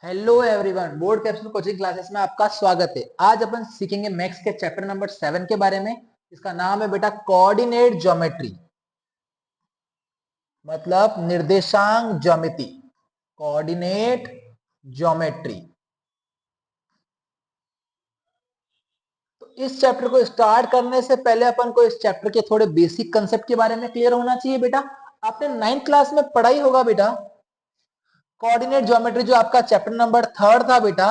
Hello everyone, board capsule coaching classes में आपका स्वागत है। आज अपन सीखेंगे मैथ्स के चैप्टर नंबर 7 के बारे में। इसका नाम है बेटा कोऑर्डिनेट ज्योमेट्री, मतलब निर्देशांक ज्यामिति। Coordinate geometry. तो इस चैप्टर को स्टार्ट करने से पहले अपन को इस चैप्टर के थोड़े बेसिक कंसेप्ट के बारे में क्लियर होना चाहिए बेटा। आपने 9th क्लास में पढ़ा ही होगा बेटा, कोऑर्डिनेट ज्योमेट्री जो आपका चैप्टर नंबर 3 था बेटा।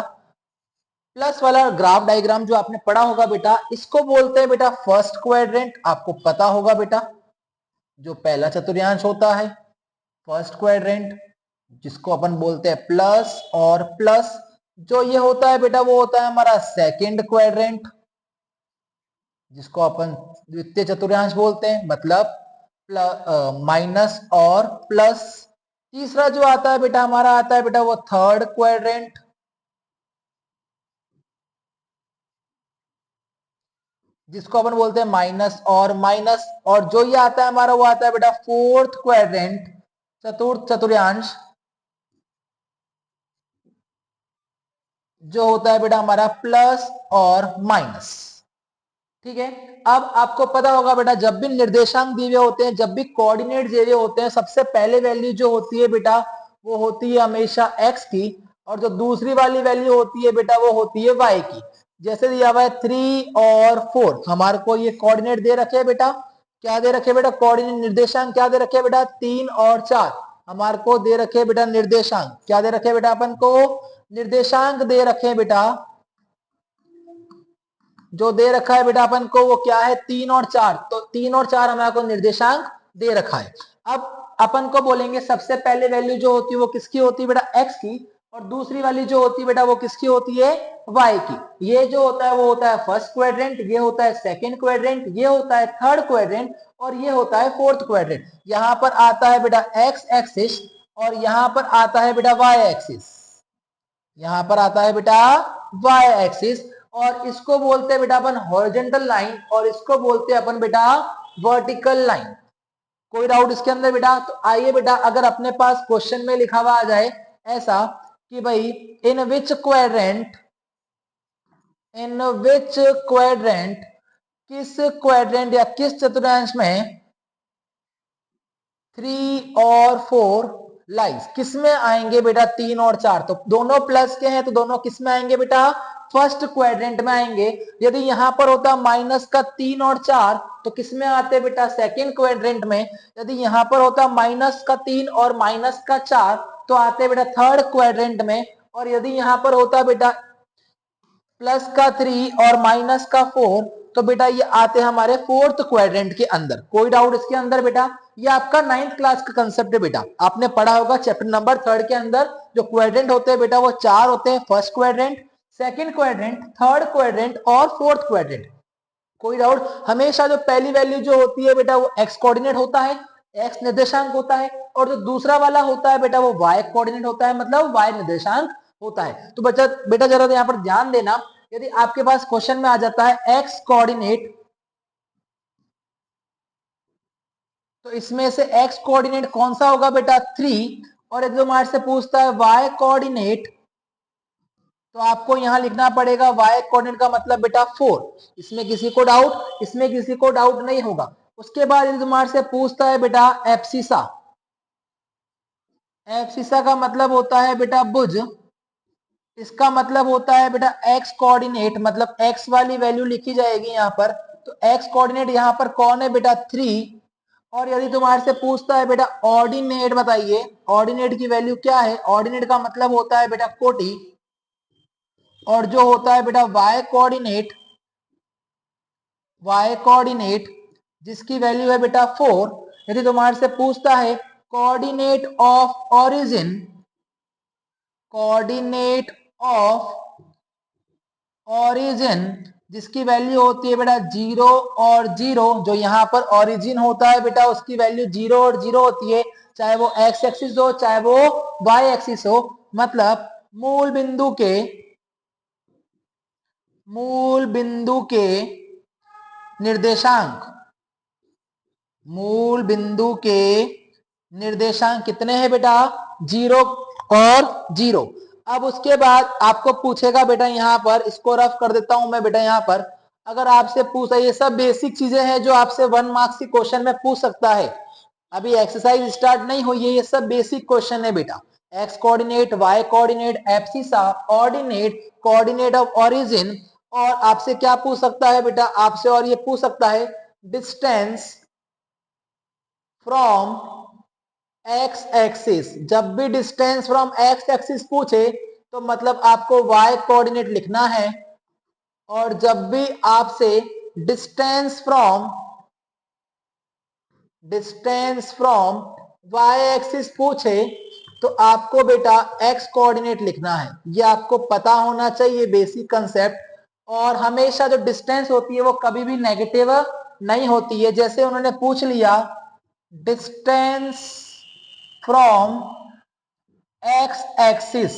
प्लस वाला ग्राफ डायग्राम जो आपने पढ़ा होगा बेटा, इसको बोलते हैं बेटा फर्स्ट क्वाड्रेंट। आपको पता होगा बेटा, जो पहला चतुर्थांश होता है फर्स्ट क्वाड्रेंट, जिसको अपन बोलते हैं प्लस और प्लस। जो ये होता है बेटा वो होता है हमारा सेकंड क्वाड्रेंट, जिसको अपन द्वितीय चतुर्थांश बोलते हैं, मतलब माइनस और प्लस। तीसरा जो आता है बेटा हमारा आता है बेटा वो थर्ड क्वाड्रेंट, जिसको अपन बोलते हैं माइनस और माइनस। और जो ये आता है हमारा वो आता है बेटा फोर्थ क्वाड्रेंट, चतुर्थ चतुर्थांश, जो होता है बेटा हमारा प्लस और माइनस। ठीक है। अब आपको पता होगा बेटा, जब भी निर्देशांक दिए होते हैं, जब भी कोऑर्डिनेट दिए होते हैं, सबसे पहले वैल्यू जो होती है बेटा वो होती है हमेशा एक्स की, और जो दूसरी वाली वैल्यू होती है बेटा वो होती है वाई की। जैसे दिया हुआ है 3 और 4, हमारे को ये कोऑर्डिनेट दे रखे हैं बेटा। क्या दे रखे बेटा? कोऑर्डिनेट निर्देशांक क्या दे रखे बेटा? 3 और 4 हमारे को दे रखे बेटा निर्देशांक। क्या दे रखे बेटा? अपन को निर्देशांक दे रखे बेटा। जो दे रखा है बेटा अपन को वो क्या है? 3 और 4। तो 3 और 4 हमारे को निर्देशांक दे रखा है। अब अपन को बोलेंगे सबसे पहले वैल्यू जो होती है वो किसकी होती है बेटा? एक्स की। और दूसरी वाली जो होती है बेटा वो किसकी होती है? वाई की। ये जो होता है वो होता है फर्स्ट क्वाड्रेंट, ये होता है सेकंड क्वाड्रेंट, ये होता है थर्ड क्वाड्रेंट, और ये होता है फोर्थ क्वाड्रेंट। यहां पर आता है बेटा एक्स एक्सिस, और यहां पर आता है बेटा वाई एक्सिस। यहां पर आता है बेटा वाई एक्सिस, और इसको बोलते हैं बेटा अपन हॉरिजॉन्टल लाइन, और इसको बोलते हैं अपन बेटा वर्टिकल लाइन। कोई डाउट इसके अंदर बेटा? तो आइए बेटा, अगर अपने पास क्वेश्चन में लिखा हुआ आ जाए ऐसा कि भाई in which quadrant, in which quadrant, किस क्वाड्रेंट या किस चतुर्थांश में 3 और 4 लाइज, किसमें आएंगे बेटा? 3 और 4। तो दोनों प्लस के हैं तो दोनों किसमें आएंगे बेटा? फर्स्ट क्वाड्रेंट में आएंगे। यदि यहां पर होता माइनस का 3 और 4 तो किसमें आते बेटा? सेकंड क्वाड्रेंट में। यदि यहां पर होता माइनस का 3 और माइनस का 4 तो आते बेटा थर्ड क्वाड्रेंट में। और यदि यहां पर होता बेटा प्लस का 3 और माइनस का 4 तो बेटा ये आते हैं हमारे फोर्थ क्वाड्रेंट के अंदर। कोई डाउट इसके अंदर बेटा? ये आपका 9th क्लास का कंसेप्ट है बेटा, आपने पढ़ा होगा चैप्टर नंबर 3 के अंदर। जो क्वाड्रेंट होते हैं बेटा वो 4 होते हैं, first quadrant, second quadrant, third quadrant और फोर्थ क्वाड्रेंट। कोई डाउट? हमेशा जो पहली वैल्यू जो होती है बेटा वो एक्स कोऑर्डिनेट होता है, एक्स निर्देशांक होता है, और जो दूसरा वाला होता है बेटा वो वाई कोऑर्डिनेट होता है, मतलब वाई निर्देशांक होता है। तो बच्चा बेटा जरा यहाँ पर ध्यान देना, यदि आपके पास क्वेश्चन में आ जाता है एक्स कोऑर्डिनेट, तो इसमें से एक्स कोऑर्डिनेट कौन सा होगा बेटा? 3। और यदि हमारे से पूछता है वाई कोऑर्डिनेट, तो आपको यहां लिखना पड़ेगा वाई कोऑर्डिनेट का मतलब बेटा 4। इसमें किसी को डाउट? इसमें किसी को डाउट नहीं होगा। उसके बाद यदि तुम्हारे से पूछता है बेटा एप्सिसा, एप्सिसा का मतलब होता है बेटा भुज। इसका मतलब होता है बेटा एक्स कोऑर्डिनेट, मतलब एक्स वाली वैल्यू लिखी जाएगी यहाँ पर। तो एक्स कोऑर्डिनेट यहाँ पर कौन है बेटा? 3। और यदि तुम्हारे से पूछता है बेटा ऑर्डिनेट, बताइए ऑर्डिनेट की वैल्यू क्या है? ऑर्डिनेट का मतलब होता है बेटा कोटि। और जो होता है बेटा वाई कोऑर्डिनेट, वाई कोऑर्डिनेट जिसकी वैल्यू है बेटा 4। यदि तुम्हारे से पूछता है coordinate of origin, coordinate of origin जिसकी वैल्यू होती है बेटा 0 और 0, जो यहाँ पर ओरिजिन होता है बेटा उसकी वैल्यू 0 और 0 होती है, चाहे वो एक्स एक्सिस हो चाहे वो वाई एक्सिस हो। मतलब मूल बिंदु के, मूल बिंदु के निर्देशांक, मूल बिंदु के निर्देशांक कितने हैं बेटा? 0 और 0। अब उसके बाद आपको पूछेगा बेटा, यहाँ पर इसको रफ कर देता हूं मैं बेटा, यहाँ पर अगर आपसे पूछा, ये सब बेसिक चीजें हैं जो आपसे 1 मार्क्स की क्वेश्चन में पूछ सकता है। अभी एक्सरसाइज स्टार्ट नहीं हुई है, ये सब बेसिक क्वेश्चन है बेटा। X coordinate, y coordinate, abscissa ordinate, coordinate of origin, और आपसे क्या पूछ सकता है बेटा, आपसे और ये पूछ सकता है डिस्टेंस फ्रॉम एक्स एक्सिस। जब भी डिस्टेंस फ्रॉम एक्स एक्सिस पूछे तो मतलब आपको वाई कोऑर्डिनेट लिखना है, और जब भी आपसे डिस्टेंस फ्रॉम वाई एक्सिस पूछे तो आपको बेटा एक्स कोऑर्डिनेट लिखना है। ये आपको पता होना चाहिए बेसिक कंसेप्ट। और हमेशा जो डिस्टेंस होती है वो कभी भी नेगेटिव नहीं होती है। जैसे उन्होंने पूछ लिया distance from x axis,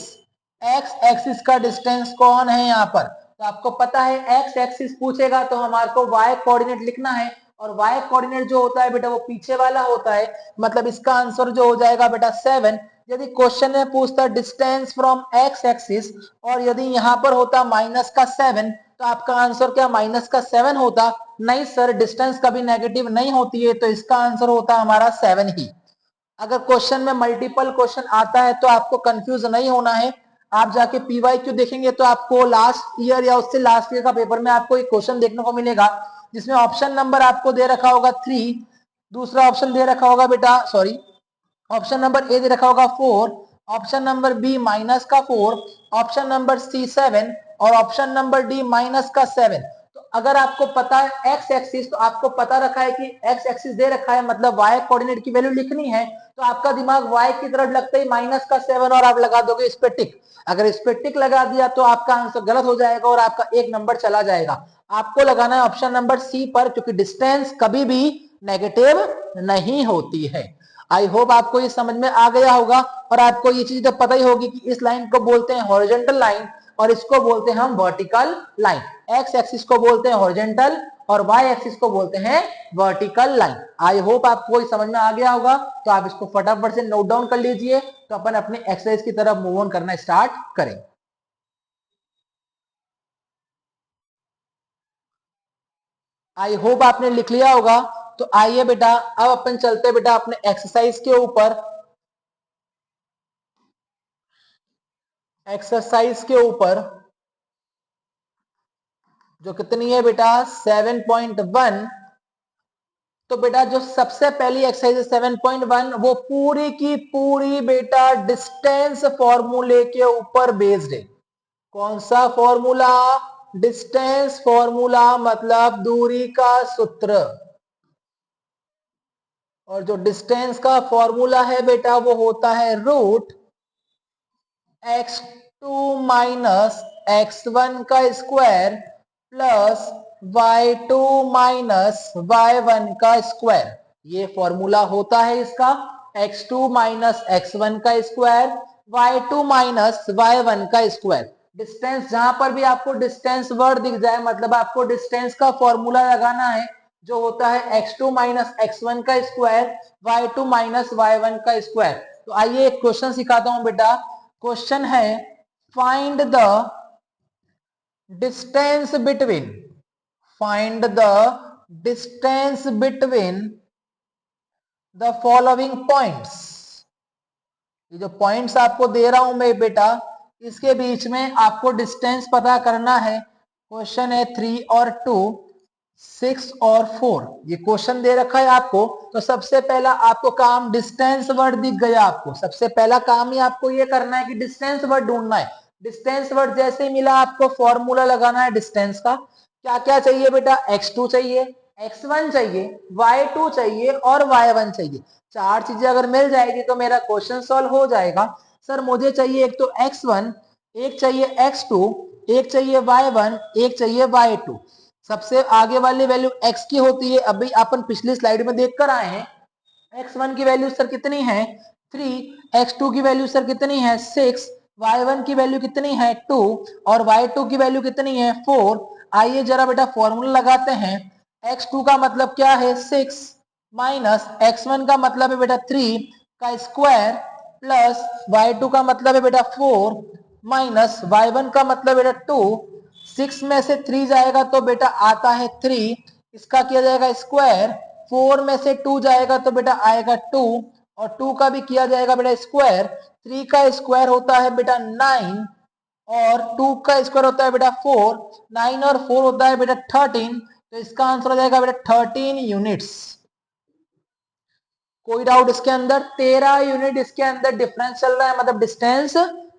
x axis का डिस्टेंस कौन है यहाँ पर, तो आपको पता है एक्स एक्सिस पूछेगा तो हमारे को वाई कोऑर्डिनेट लिखना है, और वाई कोऑर्डिनेट जो होता है बेटा वो पीछे वाला होता है, मतलब इसका आंसर जो हो जाएगा बेटा 7। यदि क्वेश्चन में पूछता डिस्टेंस फ्रॉम एक्स एक्सिस और यदि यहाँ पर होता माइनस का 7, तो आपका आंसर क्या माइनस का 7 होता? नहीं सर, डिस्टेंस कभी नेगेटिव नहीं होती है, तो इसका आंसर होता हमारा 7 ही। अगर क्वेश्चन में मल्टीपल क्वेश्चन आता है तो आपको कंफ्यूज नहीं होना है। आप जाके पीवाईक्यू देखेंगे तो आपको लास्ट ईयर या उससे लास्ट ईयर का पेपर में आपको एक क्वेश्चन देखने को मिलेगा जिसमें ऑप्शन नंबर आपको दे रखा होगा 3, दूसरा ऑप्शन दे रखा होगा बेटा, सॉरी, ऑप्शन नंबर ए दे रखा होगा 4, ऑप्शन नंबर बी माइनस का 4, ऑप्शन नंबर सी 7 और ऑप्शन नंबर डी माइनस का 7। तो अगर आपको पता है एक्स एक्सिस, तो आपको पता रखा है कि एक्स एक्सिस दे रखा है मतलब वाई कोऑर्डिनेट की वैल्यू लिखनी है, तो आपका दिमाग वाई की तरफ लगता ही माइनस का 7 और आप लगा दोगे इस पे टिक। अगर इस पे टिक लगा दिया तो आपका आंसर गलत हो जाएगा और आपका एक नंबर चला जाएगा। आपको लगाना है ऑप्शन नंबर सी पर, क्योंकि डिस्टेंस कभी भी नेगेटिव नहीं होती है। आई होप आपको ये समझ में आ गया होगा, और आपको ये चीज तो पता ही होगी कि इस लाइन को बोलते हैं हॉरिजॉन्टल लाइन और इसको बोलते हैं हम वर्टिकल लाइन। एक्स एक्सिस को बोलते हैं हॉरिजॉन्टल और वाई एक्सिस को बोलते हैं वर्टिकल लाइन। आई होप आपको ये समझ में आ गया होगा, तो आप इसको फटाफट से नोट डाउन कर लीजिए, तो अपन अपने एक्सरसाइज की तरफ मूव ऑन करना स्टार्ट करें। आई होप आपने लिख लिया होगा। तो आइए बेटा अब अपन चलते बेटा अपने एक्सरसाइज के ऊपर। एक्सरसाइज के ऊपर जो कितनी है बेटा 7.1। तो बेटा जो सबसे पहली एक्सरसाइज है 7.1 वो पूरी की पूरी बेटा डिस्टेंस फॉर्मूले के ऊपर बेस्ड है। कौन सा फॉर्मूला? डिस्टेंस फॉर्मूला, मतलब दूरी का सूत्र। और जो डिस्टेंस का फॉर्मूला है बेटा वो होता है रूट x2 माइनस x1 का square plus y2 minus y1 का स्क्वायर। ये फॉर्मूला होता है इसका, x2 माइनस x1 का स्क्वायर, y2 माइनस y1 का स्क्वायर। डिस्टेंस जहां पर भी आपको डिस्टेंस वर्ड दिख जाए मतलब आपको डिस्टेंस का फॉर्मूला लगाना है, जो होता है x2 माइनस x1 का स्क्वायर, y2 माइनस y1 का स्क्वायर। तो आइए एक क्वेश्चन सिखाता हूं बेटा। क्वेश्चन है find the distance between, find the distance between the following points. ये जो पॉइंट्स आपको दे रहा हूं मैं बेटा, इसके बीच में आपको डिस्टेंस पता करना है। क्वेश्चन है 3 और 2, 6 और 4। ये क्वेश्चन दे रखा है आपको। तो सबसे पहला आपको काम, डिस्टेंस वर्ड दिख गया आपको, सबसे पहला काम ही आपको ये करना है कि डिस्टेंस वर्ड ढूंढना है। डिस्टेंस वर्ड जैसे ही मिला आपको फॉर्मूला लगाना है डिस्टेंस का। क्या क्या चाहिए बेटा? x2 चाहिए, x1 चाहिए, y2 चाहिए और y1 चाहिए। चार चीजें अगर मिल जाएगी तो मेरा क्वेश्चन सॉल्व हो जाएगा। सर मुझे चाहिए एक तो x1, एक चाहिए x2, एक चाहिए y1, एक चाहिए y2। सबसे आगे वाली वैल्यू x की होती है, अभी अपन पिछली स्लाइड में देख कर आए हैं। x1 की वैल्यू सर कितनी है 3, x2 की वैल्यू सर कितनी है 6, y1 की वैल्यू कितनी है 2 और y2 की वैल्यू कितनी है 4। आइए जरा बेटा फॉर्मूला लगाते हैं। x2 का मतलब क्या है 6 माइनस x1 का मतलब है बेटा 3 का स्क्वायर प्लस y2 का मतलब है बेटा 4 माइनस y1 का मतलब बेटा 2, 6 में से 3 जाएगा तो बेटा आता है 3, इसका किया जाएगा स्क्वायर, 4 में से 2 जाएगा तो बेटा आएगा 2, और 2 का भी किया जाएगा बेटा स्क्वायर, 3 का स्क्वायर होता है बेटा 9, और 2 का स्क्वायर होता है बेटा 4, 9 और 4 होता है बेटा 13, तो इसका आंसर हो जाएगा बेटा 13 यूनिट्स। कोई डाउट इसके अंदर? 13 यूनिट इसके अंदर डिफरेंस चल रहा है, मतलब डिस्टेंस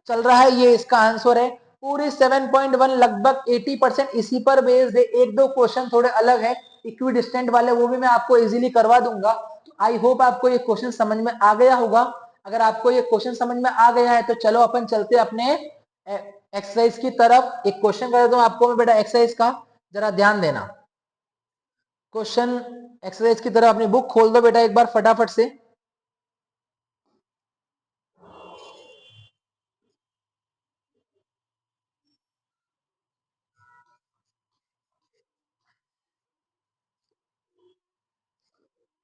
चल रहा है, ये इसका आंसर है। पूरी 7.1 लगभग 80% इसी पर बेस्ड है। एक दो क्वेश्चन थोड़े अलग है इक्वी डिस्टेंट वाले, वो भी मैं आपको इजीली करवा दूंगा। तो आई होप आपको ये क्वेश्चन समझ में आ गया होगा। अगर आपको ये क्वेश्चन समझ में आ गया है तो चलो अपन चलते अपने एक्सरसाइज की तरफ। एक क्वेश्चन कर देता हूं आपको मैं बेटा एक्सरसाइज का, जरा ध्यान देना। क्वेश्चन एक्सरसाइज की तरफ अपनी बुक खोल दो बेटा एक बार फटाफट से।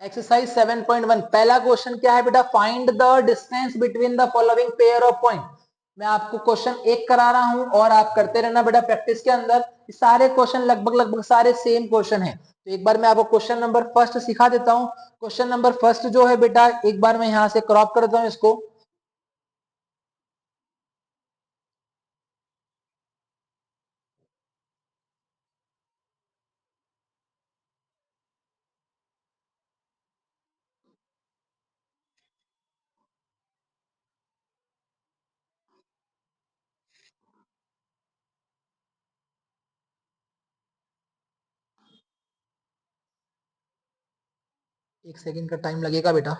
एक्सरसाइज 7.1 पहला क्वेश्चन क्या है बेटा? Find the distance between the following pair of point. मैं आपको क्वेश्चन एक करा रहा हूं और आप करते रहना बेटा प्रैक्टिस के अंदर। सारे क्वेश्चन लगभग लगभग सारे सेम क्वेश्चन है। तो एक बार मैं आपको क्वेश्चन नंबर फर्स्ट सिखा देता हूं। क्वेश्चन नंबर फर्स्ट जो है बेटा, एक बार मैं यहां से क्रॉप कर देता हूं इसको। एक सेकंड का टाइम लगेगा बेटा।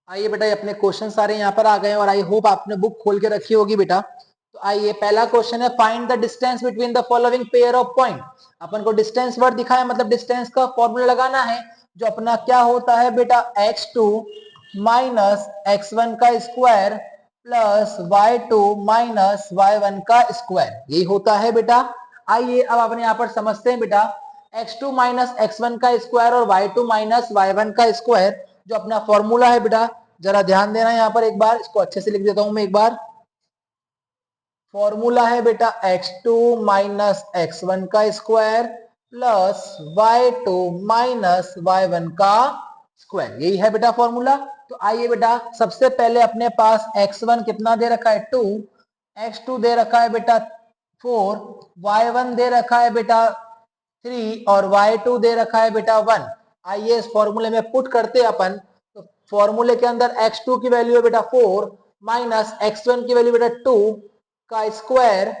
आइए बेटा, ये अपने क्वेश्चन सारे यहाँ पर आ गए और आई होप आपने बुक खोल के रखी होगी बेटा। तो आइए पहला क्वेश्चन है, find the distance between the following pair of point. अपन को डिस्टेंस वर्ड दिखा है, मतलब डिस्टेंस का फॉर्मूला लगाना है, जो अपना क्या होता है बेटा, x2 माइनस x1 का square plus y2 minus y1 का स्क्वायर, यही होता है बेटा। आइए अब अपने यहाँ पर समझते हैं बेटा, x2 माइनस x1 का स्क्वायर और y2 माइनस y1 का स्क्वायर जो अपना फॉर्मूला है बेटा, जरा ध्यान देना यहाँ पर एक बार, इसको अच्छे से लिख देता हूं मैं एक बार। फॉर्मूला है बेटा x2 माइनस x1 का square plus y2 minus y1 का स्क्वायर, यही है बेटा फॉर्मूला। तो आइए बेटा, सबसे पहले अपने पास x1 कितना दे रखा है 2, x2 दे रखा है बेटा 4, y1 दे रखा है बेटा 3 और y2 दे रखा है बेटा 1। आइए इस फॉर्मूले में पुट करते अपन। तो फॉर्मूले के अंदर x2 की वैल्यू है बेटा 4 माइनस x1 की वैल्यू बेटा 2 का स्क्वायर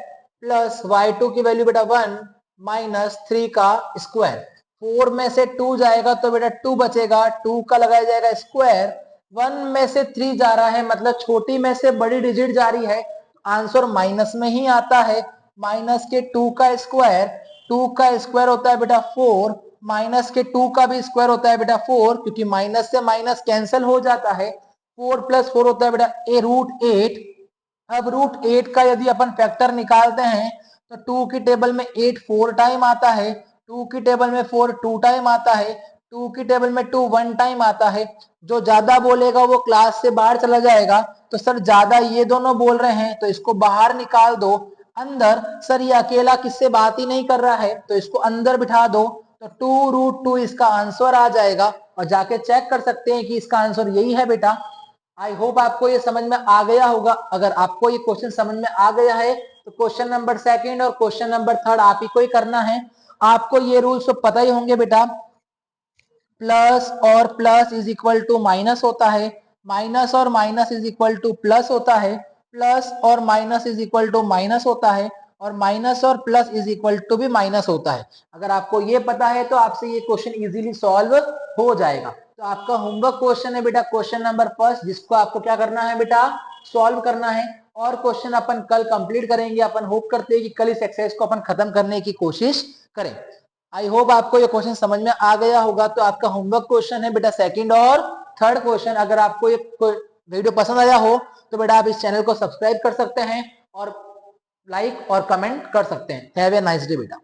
प्लस y2 की वैल्यू बेटा 1 माइनस 3 का स्क्वायर। 4 में से 2 जाएगा तो बेटा 2 बचेगा, 2 का लगाया जाएगा स्क्वायर, 1 में से 3 जा रहा है मतलब छोटी में से बड़ी डिजिट जा रही है, आंसर माइनस में ही आता है। माइनस के 2 का स्क्वायर, 2 का स्क्वायर होता है बेटा 4, माइनस के 2 का भी स्क्वायर होता है बेटा 4, क्योंकि माइनस से माइनस कैंसिल हो जाता है। 4 प्लस 4 होता है बेटा रूट 8। अब रूट 8 का यदि अपन फैक्टर निकालते हैं तो 2 की टेबल में 8 4 टाइम आता है, 2 की टेबल में 4 2 टाइम आता है, 2 की टेबल में 2 1 टाइम आता है। जो ज्यादा बोलेगा वो क्लास से बाहर चला जाएगा। तो सर ज्यादा ये दोनों बोल रहे हैं तो इसको बाहर निकाल दो। अंदर सर ये अकेला किससे बात ही नहीं कर रहा है तो इसको अंदर बिठा दो, तो 2 रूट 2 इसका आंसर आ जाएगा। और जाके चेक कर सकते हैं कि इसका आंसर यही है बेटा। आई होप आपको ये समझ में आ गया होगा। अगर आपको ये क्वेश्चन समझ में आ गया है तो क्वेश्चन नंबर सेकंड और क्वेश्चन नंबर थर्ड आप ही को ही करना है। आपको ये रूल्स तो पता ही होंगे बेटा, प्लस और plus is equal to minus होता है, माइनस और minus is equal to plus होता है, प्लस और minus is equal to minus होता है, और माइनस और प्लस इज इक्वल टू भी माइनस होता है। अगर आपको ये पता है तो आपसे ये क्वेश्चन इजीली सॉल्व हो जाएगा। तो आपका होमवर्क क्वेश्चन है बेटा क्वेश्चन नंबर फर्स्ट, जिसको आपको क्या करना है बेटा, सॉल्व करना है। और क्वेश्चन अपन कल कंप्लीट करेंगे। अपन होप करते हैं कि कल इस एक्सरसाइज को अपन खत्म करने की कोशिश करें। आई होप आपको ये क्वेश्चन समझ में आ गया होगा। तो आपका होमवर्क क्वेश्चन है बेटा सेकंड और थर्ड क्वेश्चन। अगर आपको ये वीडियो पसंद आया हो तो बेटा आप इस चैनल को सब्सक्राइब कर सकते हैं और लाइक और कमेंट कर सकते हैं। हैव ए नाइस डे बेटा।